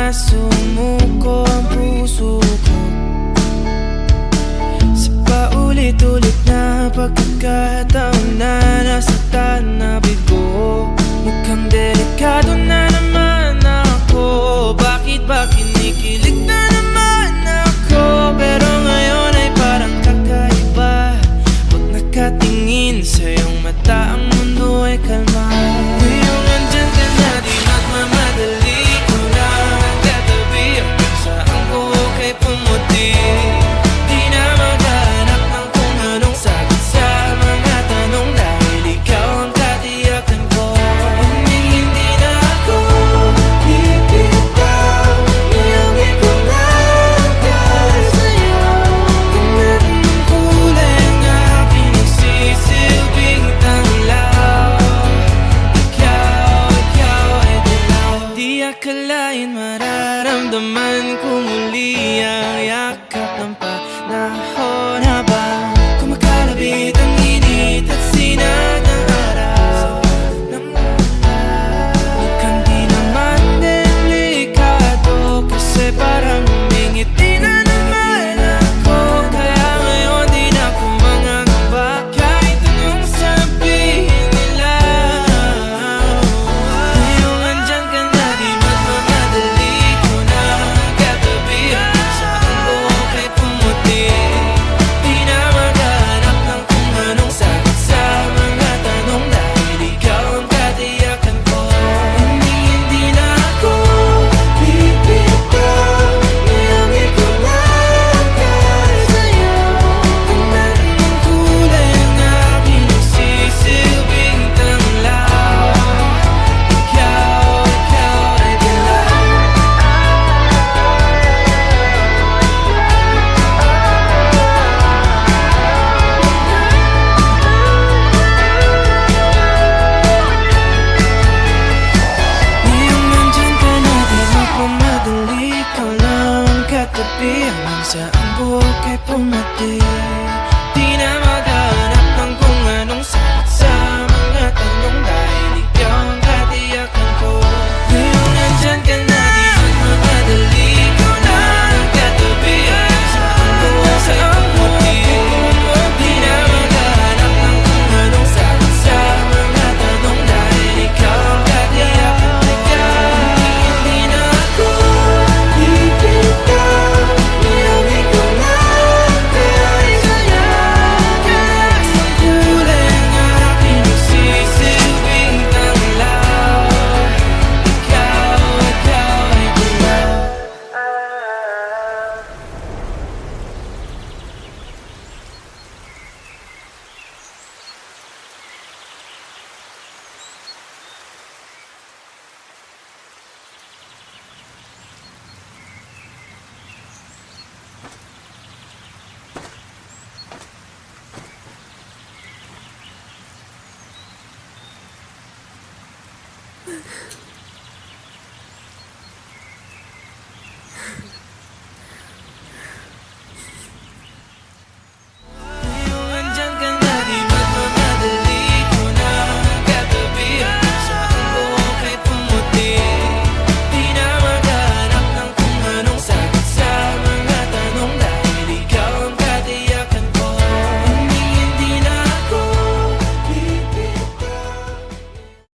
na sumuko ang puso ko sa paulit-ulit na pagkakataon na nasaktan na bigo. Mukhang delikado na naman ako. Bakit ba kinikilig na naman ako? Pero ngayon ay parang kakaiba. Pag nakatingin sa iyong mata, ang mundo ay kalma. Ngayong andyan ka na, di magmamadali ko na katabi. Hanggang saan ko kay pumuti. Di na maghanap ng kung anong sagot sa mga tanong, dahil ikaw ang katiyakan ko. Hindi na ako bibitaw. Iangin ko lang dahil sa'yo. Kung meron ng kulay ang aking nagsisilbing tanglaw, ikaw ay dilaw. Di akalain mararamdaman ko muli ang yakap ng panahon habang kumakalabit ang init at sinag ng araw ng ulan. Mukhang di naman delikado kasi parang humingiti na naman ako. Kaya ngayon di na ako mangangamba kahit anong sabihin nila. Ngayong andyan ka na, di magmamadali ko na katabi. Hanggang saan ko kay pumuti. Di na maghanap ng kung anong sagot sa mga tanong, dahil ikaw ang katiyakan ko. Hindi na ako bibitaw. Iangin ko lang dahil sa'yo. Kung meron ng kulay ang aking nagsisilbing tanglaw, ikaw ay dilaw. Ngayong nandyan ka na, di magmamadali ko lang katabi. Hanggang saan buhok ay pumati. Di na maghanap ng kung anong sagot sa mga tanong, dahil ikaw ang katiyakan ko. Ngayong nandyan ka na, di magmamadali ko lang katabi. Hanggang saan buhok ay pumati. Di na maghanap ng kung anong sagot sa mga tanong, dahil ikaw ang katiyakan ko. Hindi na ako bibitaw. Iangin ko lang dahil sa'yo. Ang kulay ang aking nagsisilbing tanglaw, ikaw ay dilaw.